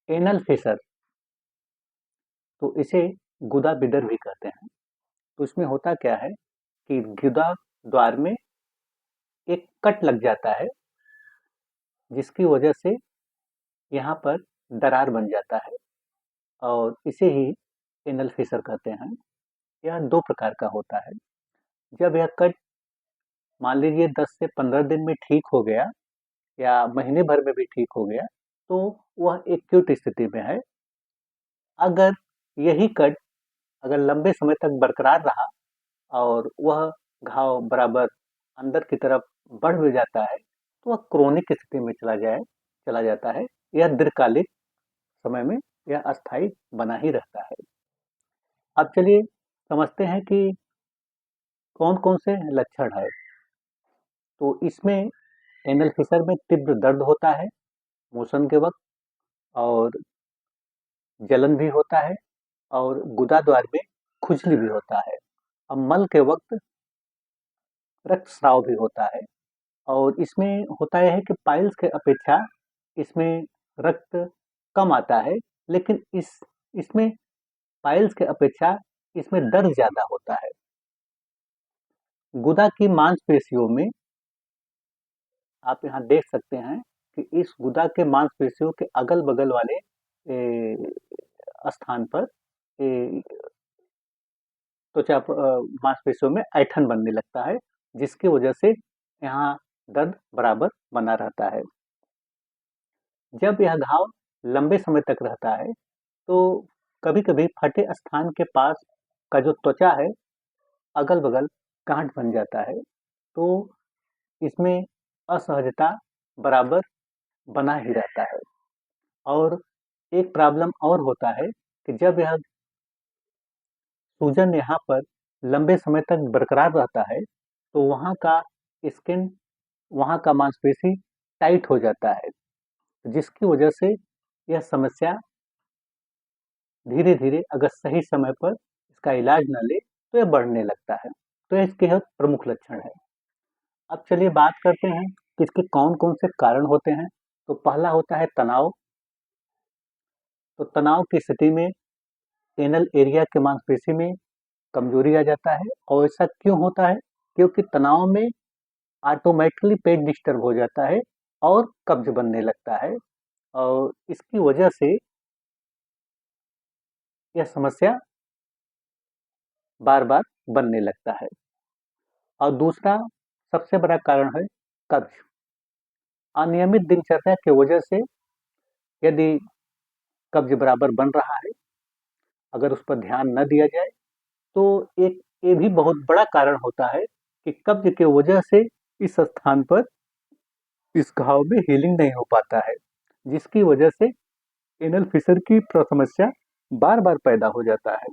Anal fissure, तो इसे गुदा बिदर भी कहते हैं। तो इसमें होता क्या है कि गुदा द्वार में एक कट लग जाता है, जिसकी वजह से यहाँ पर दरार बन जाता है और इसे ही एनल फिशर कहते हैं। यह दो प्रकार का होता है। जब यह कट मान लीजिए 10 से 15 दिन में ठीक हो गया या महीने भर में भी ठीक हो गया, तो वह एक्यूट स्थिति में है। अगर यही कट अगर लंबे समय तक बरकरार रहा और वह घाव बराबर अंदर की तरफ बढ़ भी जाता है, तो वह क्रोनिक स्थिति में चला जाता है। यह दीर्घकालिक समय में यह अस्थायी बना ही रहता है। अब चलिए समझते हैं कि कौन-कौन से लक्षण है। तो इसमें एनल फिशर में तीव्र दर्द होता है मोशन के वक़्त, और जलन भी होता है, और गुदाद्वार में खुजली भी होता है। अब मल के वक़्त रक्तस्राव भी होता है, और इसमें होता यह है कि पाइल्स के अपेक्षा इसमें रक्त कम आता है, लेकिन इसमें पाइल्स के अपेक्षा इसमें दर्द ज़्यादा होता है। गुदा की मांसपेशियों में आप यहाँ देख सकते हैं कि इस गुदा के मांसपेशियों के अगल-बगल वाले स्थान पर ए, मांसपेशियों में ऐंठन बनने लगता है, जिसकी वजह से यहाँ दर्द बराबर बना रहता है। जब यह घाव लंबे समय तक रहता है, तो कभी-कभी फटे स्थान के पास का जो त्वचा है, अगल-बगल गांठ बन जाता है, तो इसमें असहजता बराबर बना ही रहता है। और एक प्रॉब्लम और होता है कि जब यह सूजन यहाँ पर लंबे समय तक बरकरार रहता है, तो स्किन वहाँ का मांसपेशी टाइट हो जाता है, जिसकी वजह से यह समस्या धीरे-धीरे अगर सही समय पर इसका इलाज न ले, तो यह बढ़ने लगता है। तो इसके यह प्रमुख लक्षण है। अब चलिए बात करते हैं कि इसके कौन-कौन से कारण होते हैं। तो पहला होता है तनाव। तो तनाव की स्थिति में एनल एरिया के मांसपेशी में कमजोरी आ जाता है, और ऐसा क्यों होता है? क्योंकि तनाव में ऑटोमेटिकली पेट डिस्टर्ब हो जाता है और कब्ज बनने लगता है, और इसकी वजह से यह समस्या बार-बार बनने लगता है। और दूसरा सबसे बड़ा कारण है कब्ज। अनियमित दिनचर्या की वजह से यदि कब्ज बराबर बन रहा है, अगर उस पर ध्यान न दिया जाए, तो एक ये भी बहुत बड़ा कारण होता है कि कब्ज की वजह से इस स्थान पर इस घाव में हीलिंग नहीं हो पाता है, जिसकी वजह से एनल फिशर की समस्या बार-बार पैदा हो जाता है।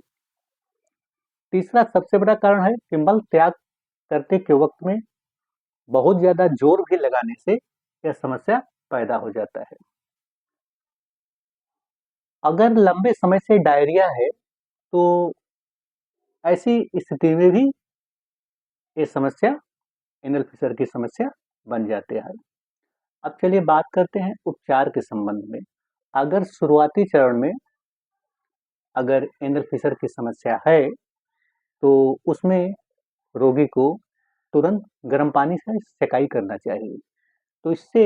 तीसरा सबसे बड़ा कारण है कि मल त्याग करते के वक्त में बहुत ज्यादा जोर भी लगाने से यह समस्या पैदा हो जाता है। अगर लंबे समय से डायरिया है, तो ऐसी स्थिति में भी ये समस्या एनल फिशर की समस्या बन जाती है। अब चलिए बात करते हैं उपचार के संबंध में। अगर शुरुआती चरण में अगर एनल फिशर की समस्या है, तो उसमें रोगी को तुरंत गर्म पानी से सेकाई करना चाहिए। तो इससे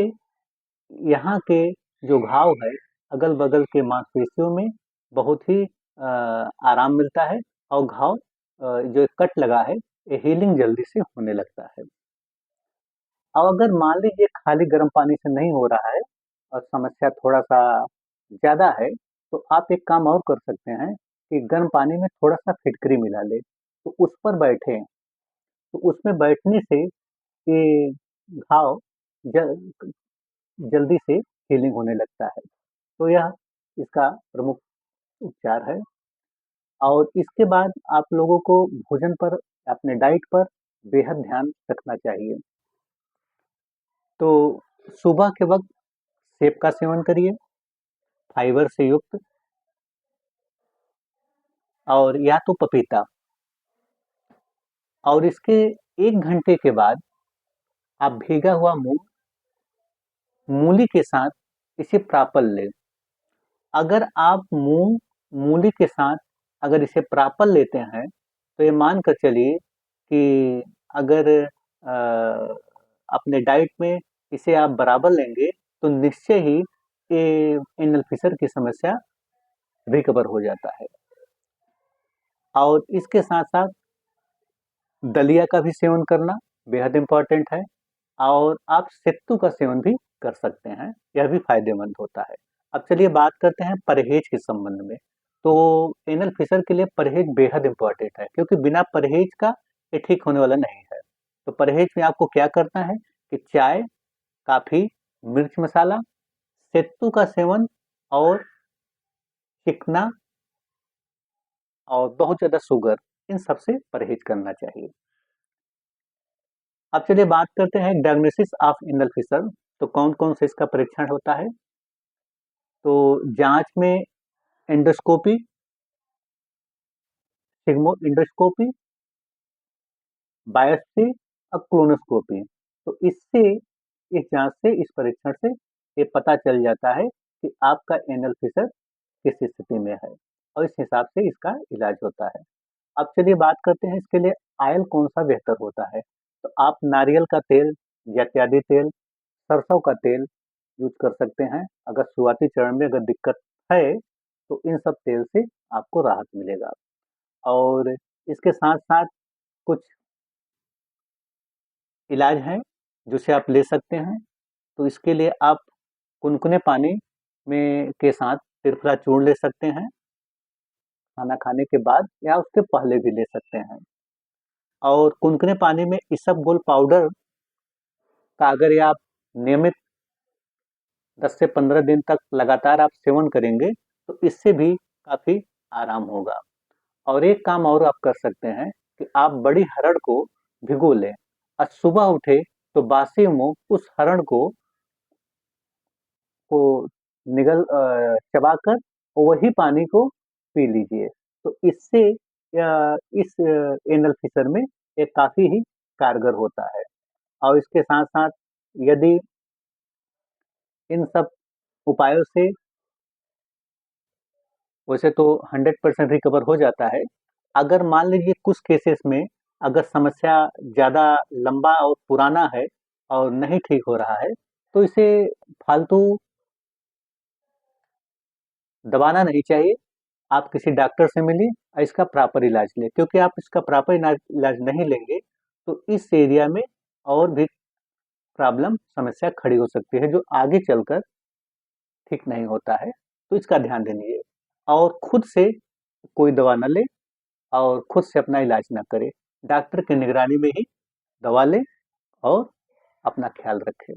यहाँ के जो घाव है, अगल-बगल के मांसपेशियों में बहुत ही आराम मिलता है, और घाव जो कट लगा है, ये हीलिंग जल्दी से होने लगता है। अब अगर मान लीजिए खाली गर्म पानी से नहीं हो रहा है और समस्या थोड़ा-सा ज़्यादा है, तो आप एक काम और कर सकते हैं कि गर्म पानी में थोड़ा-सा फिटकरी मिला लें, तो उस पर बैठें। तो उसमें बैठने से ये घाव ज जल्दी से हीलिंग होने लगता है। तो यह इसका प्रमुख उपचार है, और इसके बाद आप लोगों को भोजन पर, अपने डाइट पर बेहद ध्यान रखना चाहिए। तो सुबह के वक़्त सेब का सेवन करिए, फाइबर से युक्त, और या तो पपीता, और इसके 1 घंटे के बाद आप भीगा हुआ मूँग, मूली के साथ इसे प्रापल लें, अगर आप मूली के साथ अगर इसे प्रॉपर लेते हैं, तो ये मान कर चलिए कि अगर अपने डाइट में इसे आप बराबर लेंगे, तो निश्चय ही ये एनल फिशर की समस्या रिकवर हो जाता है। और इसके साथ-साथ दलिया का भी सेवन करना बेहद इम्पोर्टेंट है, और आप सत्तू का सेवन भी कर सकते हैं, यह भी फ़ायदेमंद होता है। अब चलिए बात करते हैं परहेज़ के संबंध में। तो एनल फिशर के लिए परहेज़ बेहद इम्पोर्टेंट है, क्योंकि बिना परहेज़ का ये ठीक होने वाला नहीं है। तो परहेज़ में आपको क्या करना है कि चाय, कॉफ़ी, मिर्च मसाला, सत्तू का सेवन और चिकना और बहुत ज़्यादा शुगर, इन सब से परहेज़ करना चाहिए। अब चलिए बात करते हैं डायग्नोसिस ऑफ एनल फिशर। तो कौन-कौन से इसका परीक्षण होता है? तो जाँच में एंडोस्कोपी, सिग्मो एंडोस्कोपी, बायोप्सी और कोलोनोस्कोपी। तो इससे, इस जाँच से, इस परीक्षण से ये पता चल जाता है कि आपका एनल फिशर किस स्थिति में है, और इस हिसाब से इसका इलाज होता है। अब चलिए बात करते हैं इसके लिए ऑयल कौन-सा बेहतर होता है। तो आप नारियल का तेल, जैतयादी तेल, सरसों का तेल यूज़ कर सकते हैं। अगर शुरुआती चरण में अगर दिक्कत है, तो इन सब तेल से आपको राहत मिलेगा। और इसके साथ-साथ कुछ इलाज हैं, जिसे आप ले सकते हैं। तो इसके लिए आप गुनगुने पानी में के साथ त्रिफला चूर्ण ले सकते हैं, खाना खाने के बाद या उसके पहले भी ले सकते हैं। और गुनगुने पानी में इसबगोल पाउडर का अगर ये आप नियमित 10 से 15 दिन तक लगातार आप सेवन करेंगे, तो इससे भी काफ़ी आराम होगा। और एक काम और आप कर सकते हैं कि आप बड़ी हरड़ को भिगो लें, और सुबह उठे तो बासी मुँह उस हरड़ को चबाकर वही पानी को पी लीजिए। तो इससे इस एनल फिशर में ये काफ़ी ही कारगर होता है। और इसके साथ-साथ यदि इन सब उपायों से, वैसे तो 100% रिकवर हो जाता है। अगर मान लीजिए कुछ केसेस में अगर समस्या ज़्यादा लंबा और पुराना है और नहीं ठीक हो रहा है, तो इसे फालतू दबाना नहीं चाहिए। आप किसी डॉक्टर से मिलिए और इसका प्रॉपर इलाज लें, क्योंकि आप इसका प्रॉपर इलाज नहीं लेंगे, तो इस एरिया में और भी प्रॉब्लम, समस्या खड़ी हो सकती है, जो आगे चलकर ठीक नहीं होता है। तो इसका ध्यान दीजिए, और खुद से कोई दवा ना लें, और खुद से अपना इलाज ना करें। डॉक्टर की निगरानी में ही दवा लें और अपना ख्याल रखें।